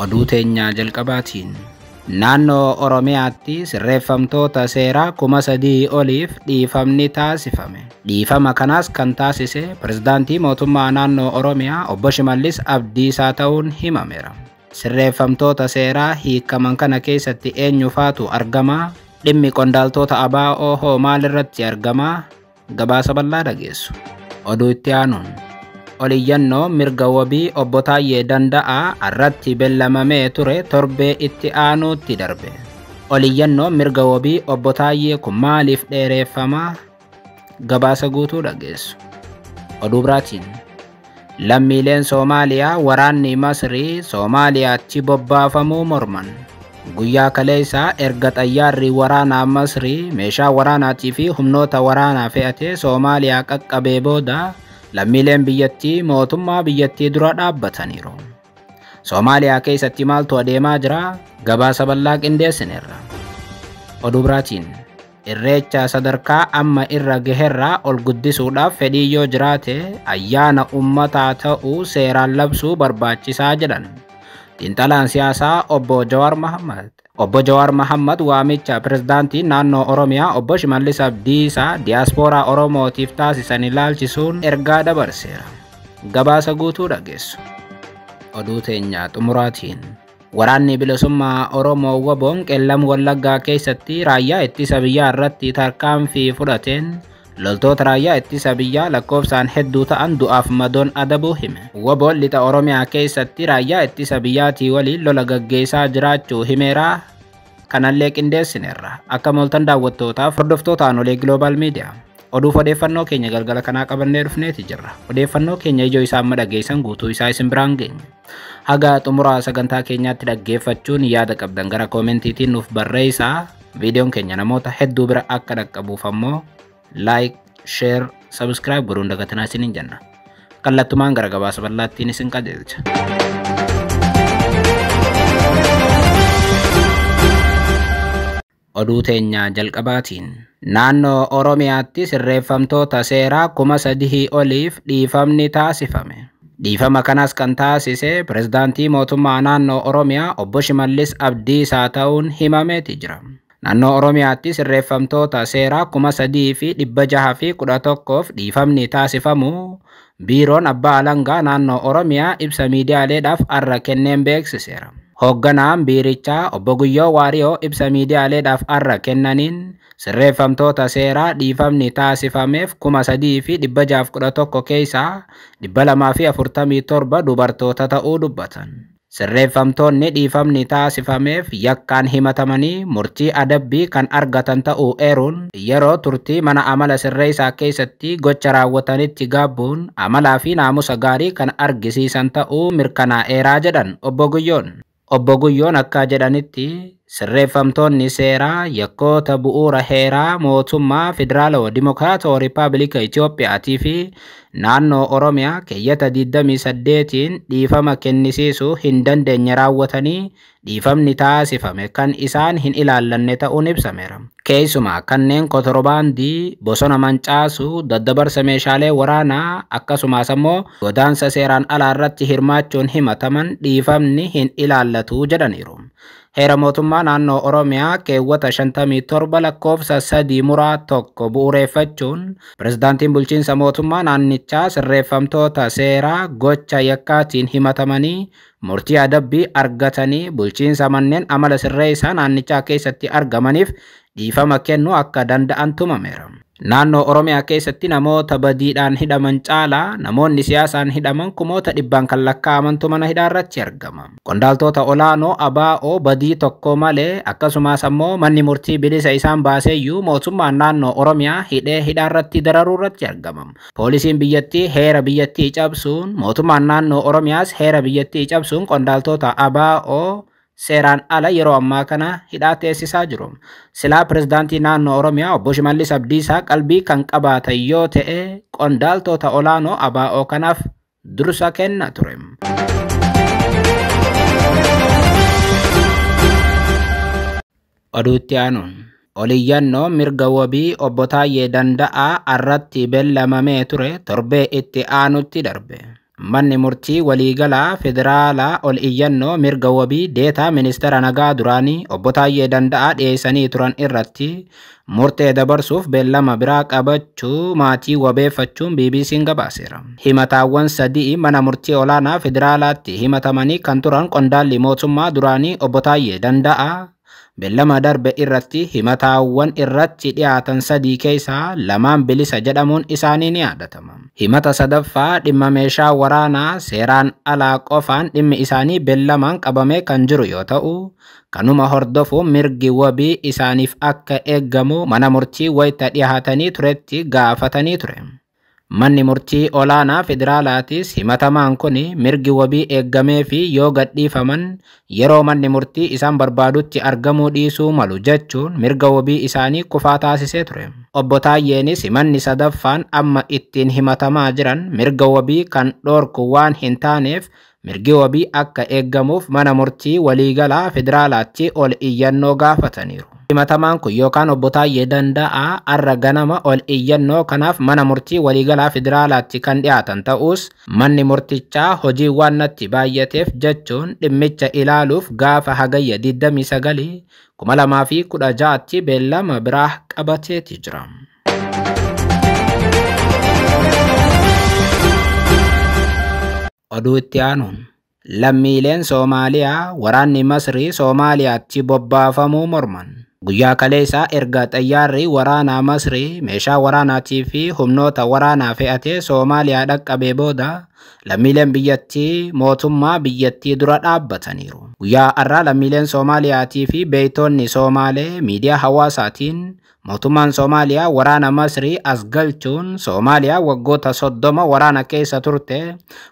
oduu teenyaa jalqabaatiin naannoo Oromiyaatti sirreeffamtoota seeraa 3,000 oliif dhiifamni taasifame. Dhiifama kanaas kan taasise pirezidaantii mootummaa naannoo Oromiyaa obbo Shimallis Abdiisaa ta'uun himameera. Sirreeffamtoota seeraa hiikaman kana keessatti eenyufaatu argama? Dhimmi qondaaltota ABO hoo maalirratti argama? Gabaasa bal'aa dhageessu. Oduu itti aanuun oliyyannoo mirga wabii obbo Taayyee Danda'aa irratti beellamamee ture torbee itti aanuutti darbe. Oliyyannoo mirga wabii obbo Taayyee kun maaliif dheereeffama? Gabaasa guutuu dhageessu. Oduu biraatiin lammiileen Soomaaliyaa waraanni Masrii Soomaaliyaatti bobbaafamuu morman. Guyyaa kaleessaa erga xayyaarri waraanaa Masrii meeshaa waraanaatii fi humnoota waraanaa fe'atee Soomaaliyaa qaqqabee booda lammiileen biyyattii mootummaa biyyattii dura dhaabbataniiru. Soomaaliyaa keessatti maaltu adeemaa jira? Gabaasa bal'aa qindeessineerra. Oduu biraatiin irreecha sadarkaa amma irra gaherraa ol guddisuudhaaf fedhii yoo jiraate ayyaana ummataa ta'uu seeraan labsuu barbaachisaa jedhan xiinxalaan siyaasaa obbo Jawaar Mohammad. Obbo Jawaar Mohammad waamicha pirezidaantii naannoo Oromiyaa obbo Shimallis Abdiisaa diyaaspooraa Oromootiif taasisan ilaalchisuun ergaa dabarseera. Gabaasa guutuu dhageessu. Oduu teenyaa xumuraatiin waraanni bilisummaa Oromoo WBOn Qeellam Wallaggaa keessatti raayyaa ittisa biyyaa irratti tarkaanfii fudhateen loltoota raayyaa ittisa biyyaa lakkoofsaan hedduu ta'an du'aaf madoon adabuu hime. WBOn lixa Oromiyaa keessatti raayyaa ittisa biyyaatii waliin lola gaggeessaa jiraachuu himeera. Kanallee qindeessineerra. Akka mooltan daawwattootaaf hordoftoota Anolee Global Media. Oduuf odeeffannoo keenya galgala kanaa qabannee dhufneeti jirra. Odeeffannoo keenya ijoo isaa amma dhageessan guutuu isaa isin biraan geenya. Haga xumuraa sagantaa keenyaatti dhaggeeffachuun yaada qabdan gara koomentiitiin nuuf barreessaa. Viidiyoon keenya namoota hedduu bira akka dhaqqabuuf ammoo like, share, subscribe godhuun dagatinaa isiniin jenna. Kallattumaan gara gabaasa bal'aattiin isin qajeelcha. Oduu teenyaa jalqabaatiin naannoo Oromiyaatti sirreeffamtoota seeraa 3,000 oliif dhiifamni taasifame. Dhiifama kanas kan taasise pirezidaantii mootummaa naannoo Oromiyaa obbo Shimallis Abdiisaa ta'uun himameeti jira. Naannoo Oromiyaatti sirreeffamtoota seeraa 3,611f dhiifamni taasifamu biiroon abbaa alangaa naannoo Oromiyaa ibsa miidiyaaleedhaaf arra kenneen beeksiseera. Hoogganaan biirichaa obbo Guyyoo Waariyoo ibsa miidiyaaleedhaaf arra kennaniin sirreeffamtoota seeraa dhiifamni taasifameef 3,611 keessaa 247 dubartoota ta'uu dubbatan. Sirreeffamtoonni dhiifamni taasifameef yakkaan himatamanii murtii adabbii kan argatan ta'uu eeruun yeroo turtii mana amala sirreessaa keessatti gocha raawwatanitti gaabbuun amalaa fi naamusa gaarii kan argisiisan ta'uu mirkanaa'eeraa jedhan obbo Guyyoon. Obbo Guyyoon akka jedhanitti sirreeffamtoonni seeraa yakkoota bu'uura heeraa mootummaa Federaalawaa Dimokiraatawaa Rippaabilika Itiyoophiyaatii fi naannoo Oromiyaa keeyyata 28tiin dhiifama kennisiisuu hin dandeenye raawwatanii dhiifamni taasifame kan isaan hin ilaallanne ta'uun ibsameera. Keessumaa kanneen kotorbaandii, bosona mancaasuu, daddabarsa meeshaalee waraanaa akkasumas ammoo godaansa seeraan alaa irratti hirmaachuun himataman dhiifamni hin ilaallatu jedhaniiru. Heera mootummaa naannoo Oromiyaa keewwata 57 lakkoofsa 3-1 bu'uureeffachuun pirezidaantiin bulchiinsa mootummaa naannichaa sirreeffamtoota seeraa gocha yakkaatiin himatamanii murtii adabbii argatanii bulchiinsa manneen amala sirreessaa naannichaa keessatti argamaniif dhiifama kennuu akka danda'an tumameera. Naannoo Oromiyaa keessatti namoota badiidhaan hidhaman caalaa namoonni siyaasaan hidhaman kumoota dhibbaan kan lakkaa'amantu mana hidhaarratti argama. Qondaaltota olaanoo ABO badii tokko malee akkasumas ammoo manni murtii bilisa isaan baaseeyyuu mootummaan naannoo Oromiyaa hidhee hidhaarratti dararuurratti argama. Poolisiin biyyattii heera biyyattii cabsuun mootummaan naannoo Oromiyaas heera biyyattii cabsuun qondaaltota ABO seeraan ala yeroo ammaa kana hidhaa teessisaa jiru. Silaa pirezidaantii naannoo Oromiyaa obbo Shimallis Abdiisaa qalbii kan qabaatan yoo ta'e qondaaltota olaanoo ABO kanaaf dursa kenna ture. Oduu itti aanuun oliyyannoo mirga wabii obbo Taayyee Danda'aa irratti beellamamee ture torbee itti aanutti darbe. manni murtii waliigalaa federaalaa ol iyyannoo mirga wabii deetaa ministeera nagaa duraanii obbo Taayyee Danda'aa dhiyeessanii turan irratti murtee dabarsuuf beellama biraa qabachuu maatii wabeeffachuun BBC'n gabaaseera. Himataawwan sadii mana murtii olaanaa federaalaatti himatamanii kan turan qondaalli mootummaa duraanii obbo Taayyee Danda'aa beellama darbe irratti himataawwan irratti dhiyaatan sadii keessaa lamaan bilisa jedhamuun isaanii ni yaadatama. Himata sadaffaa dhimma meeshaa waraanaa seeraan alaa qofaan dhimmi isaanii beellamaan qabamee kan jiru yoo ta'u, kanuma hordofuun mirgi wabii isaaniif akka eeggamu mana murtii wayita dhiyaatanii turetti gaafatanii ture. Manni murtii olaanaa federaalaatis himatamaan kun mirgi wabii eeggamee fi yoo gadhiifaman yeroo manni murtii isaan barbaadutti argamuu dhiisuu malu jechuun mirga wabii isaanii kufaa taasisee ture. Obbo Taayyeenis himanni sadaffaan amma ittiin himatamaa jiran mirga wabii kan dhoorku waan hin taaneef mirgi wabii akka eeggamuuf mana murtii waliigalaa federaalaatti ol iyyannoo gaafataniiru. Himatamaan kun yookaan obbo Taayyee Danda'aa arra ganama ol iyyannoo kanaaf mana murtii waliigalaa federaalaatti kan dhiyaatan ta'us manni murtichaa hojii waan natti baay'ateef jechuun dhimmicha ilaaluuf gaafa hagayya 29 2016tti beellama biraa qabateeti jira. Oduu itti aanuun lammiileen Soomaaliyaa waraanni Masrii Soomaaliyaatti bobbaafamuu morman. Guyyaa kaleessaa erga xayyaarri waraanaa Masrii meeshaa waraanaatii fi humnoota waraanaa fe'atee Soomaaliyaa dhaqqabee booda lammiileen biyyattii mootummaa biyyattii dura dhaabbataniiru. Guyyaa har'aa lammiileen Soomaaliyaatii fi beeytoonni Soomaalee miidiyaa hawaasaatiin mootummaan Soomaaliyaa waraana Masrii as galchuun Soomaaliyaa waggoota 30 waraana keessa turte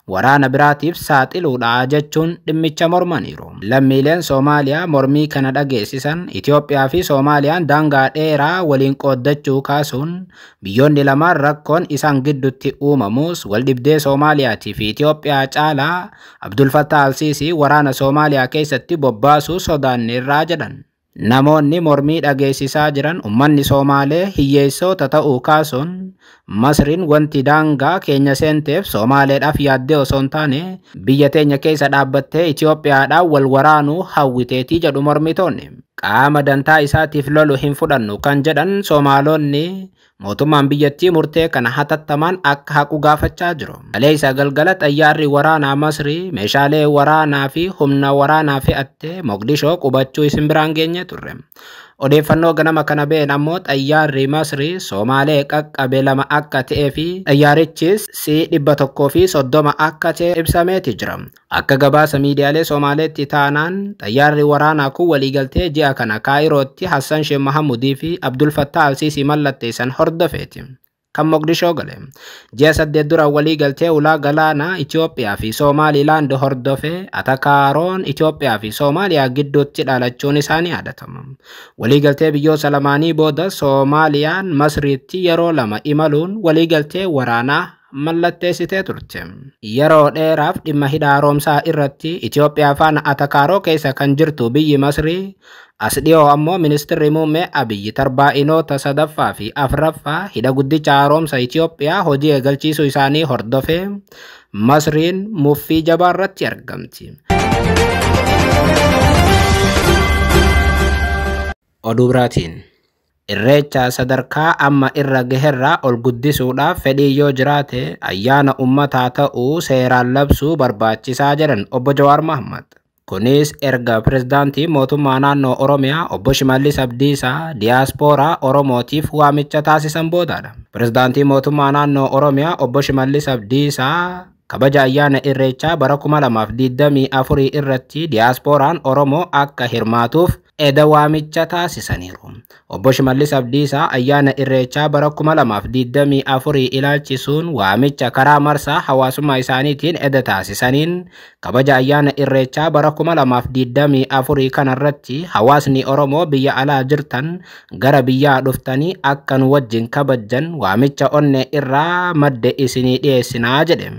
waraana biraatiif saaxiluudha jechuun dhimmicha mormaniiru. Lammiileen Soomaaliyaa mormii kana dhageessisan Itoophiyaa fi Soomaaliyaan daangaa dheeraa waliin qooddachuu kaasuun biyyoonni lamaan rakkoon isaan gidduutti uumamus waldhibdee Soomaaliyaatii fi Itoophiyaa caalaa Abdul Fattah al-Siisii waraana Soomaaliyaa keessatti bobbaasuu sodaanneerraa jedhan. Namoonni mormii dhageessisaa jiran ummanni Soomaalee hiyyeessota ta'uu kaasuun Masriin wanti daangaa keenya seenteef Soomaaleedhaaf yaaddee osoo hin taane biyya teenya keessa dhaabbattee Itoophiyaadhaan wal waraanuu hawwiteetii jedhu mormitoonni. Qaama dantaa isaatiif lolu hin fudhannu kan jedhan Soomaalonni mootummaan biyyattii murtee kana hatattamaan akka haqu gaafachaa jiru. Kaleessa galgala xayyaarri waraanaa Masrii meeshaalee waraanaa fi humna waraanaa fe'attee Moqdishoo qubachuu isin biraan geenye turre. Odeeffannoo ganama kana ba'een ammoo xayyaarri Masrii Soomaalee qaqqabe 2 akka ta'ee fi xayyaarichis C-130 akka ta'e ibsameeti jira. Akka gabaasa miidiyaalee Soomaaleetti taanaan xayyaarri waraanaa kun waliigaltee ji'a kana Kaayirootti Hassan Sheikh Mahamudii fi Abdul Fattah al-Siisii mallatteessan hordofeeti. Kan Moqdishoo gale. Ji'a 8 dura waliigaltee ulaa galaanaa Itoophiyaa fi Somaalilaand hordofee atakaaroon Itoophiyaa fi Soomaaliyaa gidduutti dhalachuun isaanii yaadatama. Waliigaltee biyyoota lamaanii booda Soomaaliyaan Masriitti yeroo 2 imaluun waliigaltee waraanaa mallatteessitee turte. Yeroo dheeraaf dhimma hidha haaromsaa irratti Itoophiyaa faana atakaaroo keessa kan jirtu biyyi Masrii as dhiyoo ammoo ministeerri muummee Abiyyi tarbaa'inoota 3ffaa fi 4ffaa hidha guddicha haaromsa Itoophiyaa hojii eegalchiisuu isaanii hordofee Masriin muffii jabaa irratti argamti. Oduu biraatiin Irreecha sadarkaa amma irra gaherraa ol guddisuudhaaf fedhii yoo jiraate ayyaana ummataa ta'uu seeraan labsuu barbaachisaa jedhan obbo Jawaar Mohammad. Kunis erga pirezidaantii mootummaa naannoo Oromiyaa obbo Shimallis Abdiisaa diyaaspooraa Oromootiif waamicha taasisan boodaadha. Pirezidaantii mootummaa naannoo Oromiyaa obbo Shimallis Abdiisaa kabaja ayyaana irreechaa bara 2024 irratti diyaasporaan Oromoo akka hirmaatuuf eda waamicha taasisaniiru. Obbo Shimallis Abdiisaa ayyaana irreechaa bara 2024 ilaalchisuun waamicha karaa marsaa hawaasummaa isaaniitiin eda taasisaniin kabaja ayyaana irreechaa bara 2024 kanarratti hawaasni Oromoo biyya alaa jirtan gara biyyaa dhuftanii akka nu wajjin kabajjan waamicha onne irraa madde isinii dhiyeessinaa jedhe.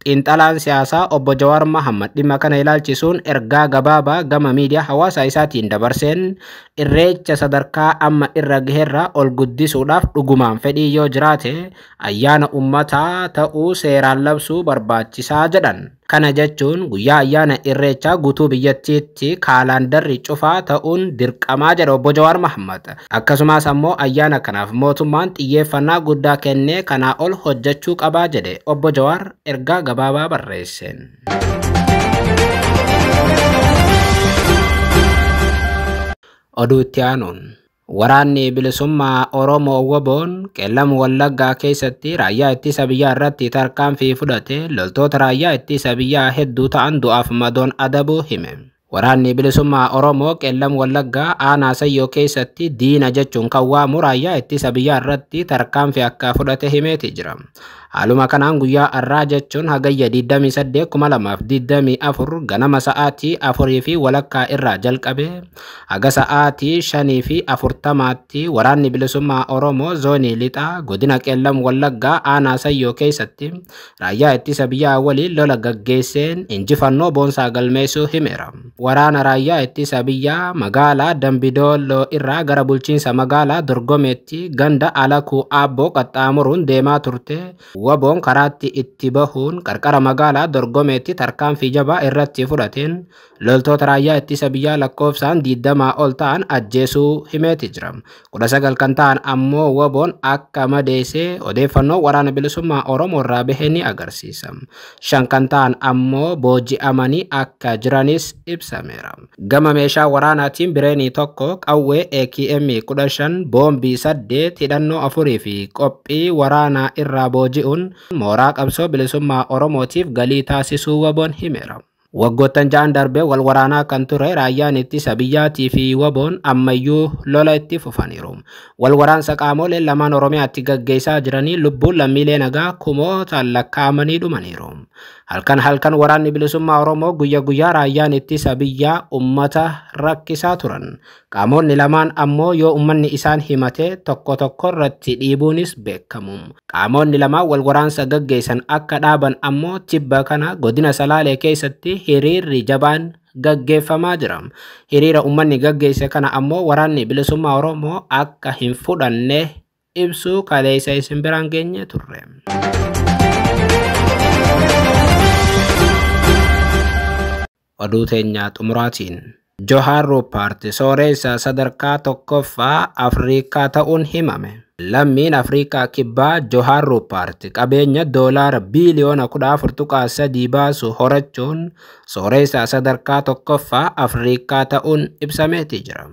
Xiinxalaan siyaasaa obbo Jawaar Mohammad dhimma kana ilaalchisuun ergaa gabaabaa gama miidiyaa hawaasaa isaatiin dabarse ilaalchiseen irreecha sadarkaa amma irra gaheerra ol guddisuudhaaf dhugumaan fedhii yoo jiraate ayyaana ummataa ta'uu seeraan labsuu barbaachisaa jedhan. Kana jechuun guyyaa ayyaana irreechaa guutuu biyyattiitti kaalandarri cufaa ta'uun dirqamaa jedha obbo Jawaar Mohammad. Akkasumas ammoo ayyaana kanaaf mootummaan xiyyeeffannaa guddaa kennee kanaa ol hojjechuu qabaa jedhe obbo Jawaar ergaa gabaabaa barreesseen. Oduu itti aanuun waraanni bilisummaa Oromoo WBO'n qeellam Wallaggaa keessatti raayyaa ittisa biyyaa irratti tarkaanfii fudhate loltoota raayyaa ittisa biyyaa hedduu ta'an du'aaf madoon adabuu hime. Waraanni bilisummaa Oromoo qeellam Wallaggaa aanaa Sayyoo keessatti diina jechuun kan waamu raayyaa ittisa biyyaa irratti tarkaanfii akka fudhate himeeti jira. Haaluma kanaan guyyaa har'aa jechuun hagayya 28 2024 ganama sa'aatii 4 fi walakkaa irraa jalqabe haga sa'aatii 5 fi 40tti waraanni bilisummaa Oromoo zoonii lixaa godina qeellam Wallaggaa aanaa Sayyoo keessatti raayyaa ittisa biyyaa waliin lola gaggeesseen injifannoo boonsaa galmeessuu himeera. Waraana raayyaa ittisa biyyaa magaalaa Dambidooloo irraa gara bulchiinsa magaalaa Dorgomeetti ganda Alakuu Aabboo qaxxaamuruun deemaa turte. WBO'n karaatti itti bahuun qarqara magaalaa Dorgomeetti tarkaanfii jabaa irratti fudhateen loltoota raayyaa ittisa biyyaa lakkoofsaan 20 ol ta'an ajjeesuu himeeti jira. 19 kan ta'an ammoo WBO'n akka madeessee odeeffannoo waraana bilisummaa Oromoo irraa bahe ni agarsiisa. 5 kan ta'an ammoo booji'amanii akka jiranis ibsameera. Gama meeshaa waraanaatiin bireenii tokko qawwee AKM 15 boombii 8 hidhannoo 4 fi qophii waraanaa irraa booji'uun mooraa qabsoo bilisummaa Oromootiif galii taasisuu WBO'n himeera. Waggoottan ja'an darbee wal waraanaa kan ture raayyaan ittisa biyyaatii fi WBO'n ammayyuu lola itti fufaniiru. Wal waraansa qaamoleen lamaan Oromiyaatti gaggeessaa jiranii lubbuun lammiilee nagaa kumootaan lakkaa'amanii dhumaniiru. Halkan waraanni bilisummaa Oromoo guyyaa raayyaan ittisa biyyaa ummata rakkisaa turan. Qaamonni lamaan ammoo yoo ummanni isaan himate tokko irratti dhiibuunis beekamu. Qaamonni lamaan wal waraansa gaggeessan akka dhaaban ammoo tibba kana godina Salaalee keessatti hiriirri jabaan gaggeeffamaa jira. Hiriira ummanni gaggeesse kana ammoo waraanni bilisummaa Oromoo akka hin fudhanne ibsuu kaleessa isin biraan geenye turre. Oduu teenya xumuraatiin Johaar Ruppaart sooressa sadarkaa tokkoffaa Afrikaa ta'uun himame. Lammiin Afrikaa kibbaa Johaar Ruppaart qabeenya doolaara biiliyoona 14.3 baasu horachuun sooressa sadarkaa tokkoffaa Afrikaa ta'uun ibsameeti jira.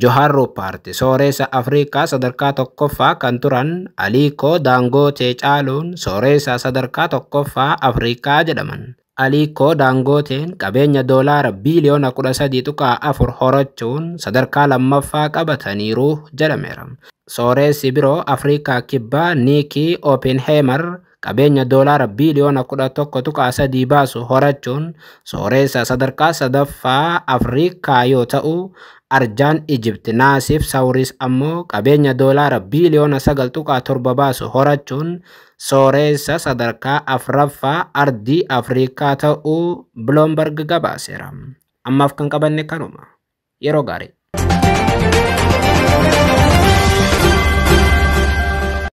Johaar Ruppaart sooressa Afrikaa sadarkaa tokkoffaa kan turan Aliko Dangote caaluun sooressa sadarkaa tokkoffaa Afrikaa jedhaman. Aliko Dangoteen qabeenya doolaara biiliyoona 13.4 horachuun sadarkaa lammaffaa qabataniiru jedhameera. Sooressi biroo Afrikaa kibbaa Nikki Oppenheimer qabeenya doolaara biiliyoona 11.3 baasu horachuun sooressa sadarkaa sadaffaa Afrikaa yoo ta'u, Arjaan Egypt Naasif Sawris ammoo qabeenya doolaara biiliyoona 9.7 baasu horachuun sooressa sadarkaa afraffaa ardii Afrikaa ta'uu Bloomberg gabaaseera. Ammaaf kan qabanne kanuma. Yeroo gaarii.